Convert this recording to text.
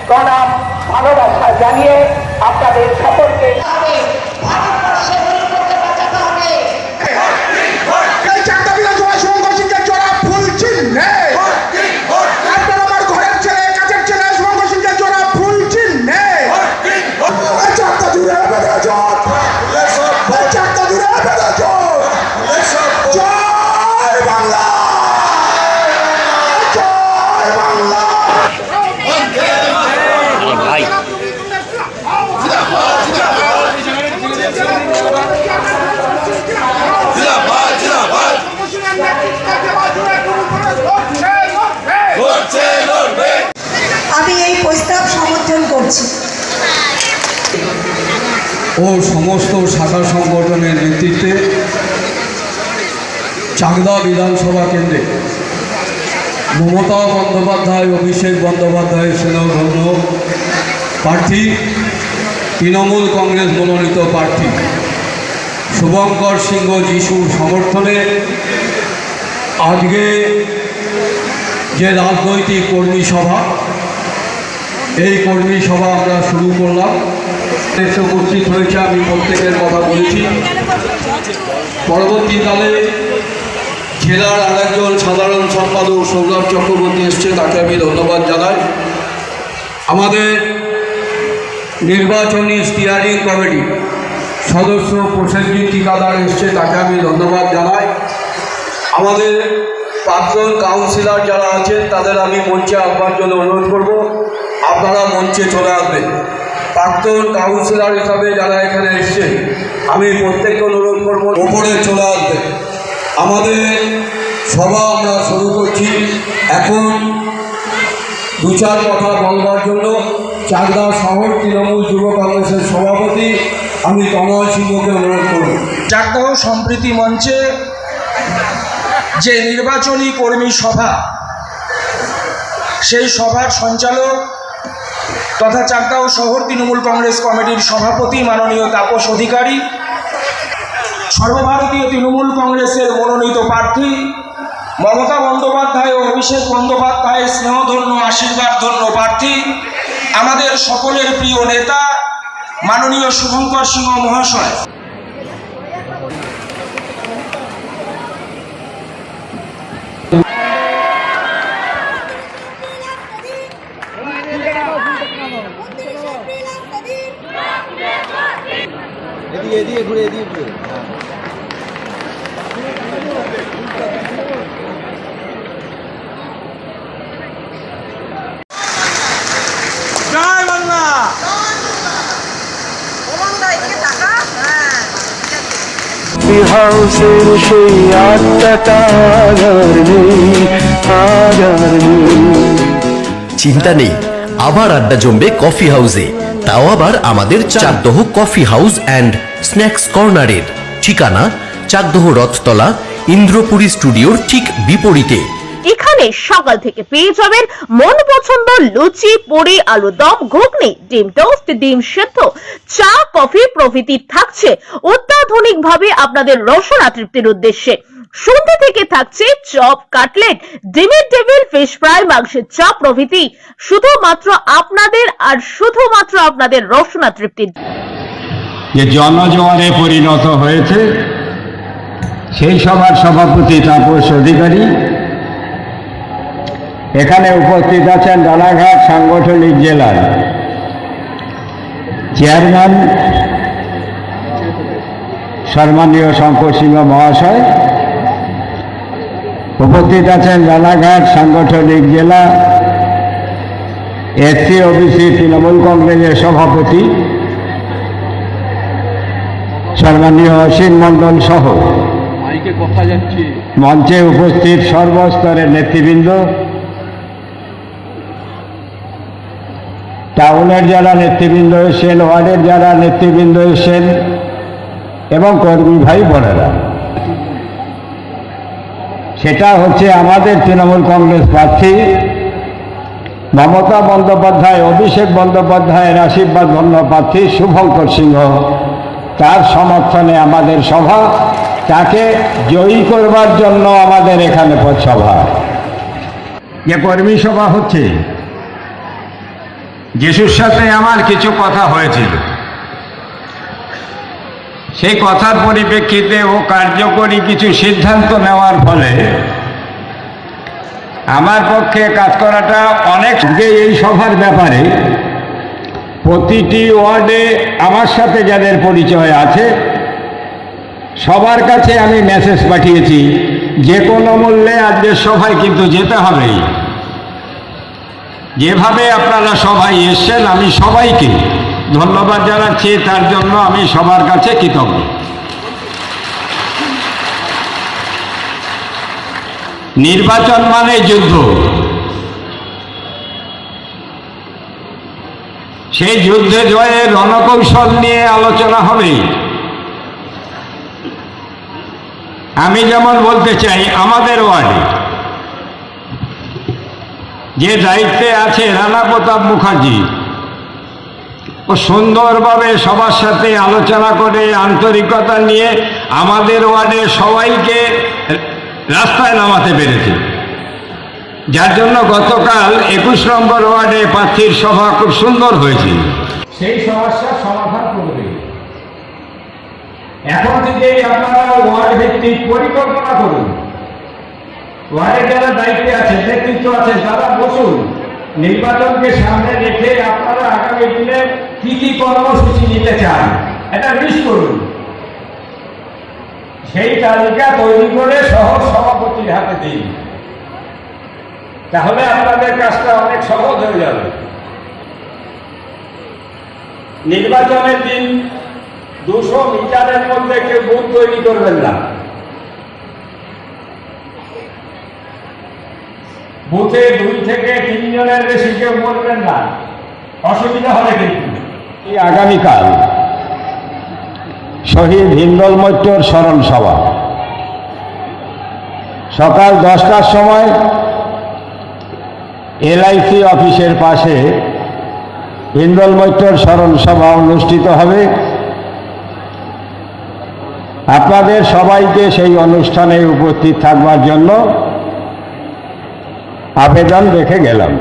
প্রণাম ভালোবাসা জানিয়ে আপনাদের সকলকে আমি এই প্রস্তাব সমর্থন করছি ও সমস্ত শাখা সংগঠনের নেতৃত্বে চাকদা বিধানসভা কেন্দ্রে মমতা বন্দ্যোপাধ্যায় অভিষেক বন্দ্যোপাধ্যায়ের স্নেহধন্য প্রার্থী তৃণমূল কংগ্রেস মনোনীত প্রার্থী শুভঙ্কর সিংহ যিশুর সমর্থনে আজকে যে রাজনৈতিক কর্মী সভা, এই কর্মী সভা আমরা শুরু করলাম। এসে উপস্থিত হয়েছে, আমি প্রত্যেকের কথা বলেছি। পরবর্তীকালে জেলার আরেকজন সাধারণ সম্পাদক সৌরভ চক্রবর্তী এসছে, তাকে আমি ধন্যবাদ জানাই। আমাদের নির্বাচনী স্টিয়ারিং কমিটি সদস্য প্রসেনজিৎ ঠিকাদার এসছে, তাকে আমি ধন্যবাদ জানাই। আমাদের প্রাক্তন কাউন্সিলর যারা আছেন তাদের আমি মঞ্চে আসবার জন্য অনুরোধ করব, আপনারা মঞ্চে চলে আসবেন। প্রাক্তন কাউন্সিলর হিসাবে যারা এখানে এসছেন আমি প্রত্যেককে অনুরোধ করব উপরে চলে আসবেন। আমাদের সভা আমরা শুরু করছি। এখন দু চার কথা বলবার জন্য চাকদা শহর তৃণমূল যুব কংগ্রেসের সভাপতি আমি তময় সিংহকে অনুরোধ করব। চাকদা সম্প্রীতি মঞ্চে যে নির্বাচনী কর্মী সভা, সেই সভার সঞ্চালক তথা চাকদা শহর তৃণমূল কংগ্রেস কমিটির সভাপতি মাননীয় তাপস অধিকারী, সর্বভারতীয় তৃণমূল কংগ্রেসের মনোনীত প্রার্থী মমতা বন্দ্যোপাধ্যায় ও অভিষেক বন্দ্যোপাধ্যায়ের স্নেহধন্য আশীর্বাদধন্য প্রার্থী আমাদের সকলের প্রিয় নেতা মাননীয় শুভঙ্কর সিংহ মহাশয়। এদিকে ঘুরে জয় বাংলা। হাউসের সেই আত্মাটা চিন্তা নেই, আবার আড্ডা জমবে কফি হাউসে, তাও আবার আমাদের Chakdah coffee house and snacks কর্নারের। ঠিকানা চাকদহ রথতলা ইন্দ্রপুরী স্টুডিওর ঠিক বিপরীতে। এখানে সকাল থেকে পেয়ে যাবেন মন পছন্দ লুচি, পুরি, আলু দম, ঘুগনি, ডিম টোস্ট, ডিম সেদ্ধ, চা, কফি প্রভৃতি থাকছে অত্যাধুনিক ভাবে আপনাদের রসনা তৃপ্তির উদ্দেশ্যে। সন্ধ্যা থেকে থাকছে চপ, কাটলেট, ডিমের টেবিল, ফিশ ফ্রাই, মাংসের চপ প্রভৃতি, শুধুমাত্র আপনাদের রসনা তৃপ্তির। যে জনজোয়ারে পরিণত হয়েছে সেই সভার সভাপতি তাপস অধিকারী। এখানে উপস্থিত আছেন রানাঘাট সাংগঠনিক জেলার চেয়ারম্যান সম্মানীয় শঙ্কর সিংহ মহাশয়। উপস্থিত আছেন রানাঘাট সাংগঠনিক জেলা এসসি ওবিসি তৃণমূল কংগ্রেসের সভাপতি সম্মানীয় অসীম মণ্ডল সহ মঞ্চে উপস্থিত সর্বস্তরের নেতৃবৃন্দ, টাউনের যারা নেতৃবৃন্দ এসেছেন, ওয়ার্ডের যারা নেতৃবৃন্দ এসেছেন এবং কর্মী ভাই বোনেরা, সেটা হচ্ছে আমাদের তৃণমূল কংগ্রেস প্রার্থী মমতা বন্দ্যোপাধ্যায়, অভিষেক বন্দ্যোপাধ্যায়ের আশীর্বাদ ধন্য প্রার্থী শুভঙ্কর সিংহ, তার সমর্থনে আমাদের সভা। তাকে জয়ী করবার জন্য আমাদের এখানে সভা। যে কর্মী সভা হচ্ছে যিশুর সাথে আমার কিছু কথা হয়েছিল। সেই কথার পরিপ্রেক্ষিতে ও কার্যকরী কিছু সিদ্ধান্ত নেওয়ার ফলে আমার পক্ষে কাজ করাটা অনেক। এই সভার ব্যাপারে প্রতিটি ওয়ার্ডে আমার সাথে যাদের পরিচয় আছে সবার কাছে আমি মেসেজ পাঠিয়েছি, যে কোনো মূল্যে আজকের সভায় কিন্তু যেতে হবেই। যেভাবে আপনারা সবাই এসছেন আমি সবাইকে ধন্যবাদ জানাচ্ছি, তার জন্য আমি সবার কাছে কৃতজ্ঞ। নির্বাচন মানে যুদ্ধ, সেই যুদ্ধে জয়ের রণকৌশল নিয়ে আলোচনা হবে। আমি যেমন বলতে চাই, আমাদের ওয়ার্ডে যে দায়িত্বে আছে রানা প্রতাপ মুখার্জি, ও সুন্দরভাবে সবার সাথে আলোচনা করে আন্তরিকতা নিয়ে আমাদের ওয়ার্ডে সবাইকে রাস্তায় নামাতে পেরেছে, যার জন্য গতকাল 21 নম্বর ওয়ার্ডে প্রার্থীর সভা খুব সুন্দর হয়েছে। সেই সমস্যার সমাধান করবে। এখন থেকেই আপনারা ওয়ার্ড ভিত্তিক পরিকল্পনা করুন। ওয়ার্ডে যারা দায়িত্বে আছেন, নেতৃত্ব আছেন, তারা বসুন। নির্বাচনকে সামনে রেখে আপনারা আগামী দিনে কি কি কর্মসূচি নিতে চান এটা লিস্ট করুন। সেই তালিকা তৈরি করে শহর সভাপতির হাতে দিন, তাহলে আপনাদের কাজটা অনেক সহজ হয়ে যাবে। নির্বাচনের দিন 200 মিটারের মধ্যে কেউ বুথ তৈরি করবেন না। বুথে 2 থেকে 3 জনের বেশি কেউ বলবেন না, অসুবিধা হবে। কিন্তু আগামীকাল শহীদ হিন্দল মৈত্রর স্মরণ সভা সকাল 10টার সময় LIC অফিসের পাশে হিন্দল মৈত্রর স্মরণ সভা অনুষ্ঠিত হবে। আপনাদের সবাইকে সেই অনুষ্ঠানে উপস্থিত থাকবার জন্য আবেদন রেখে গেলাম।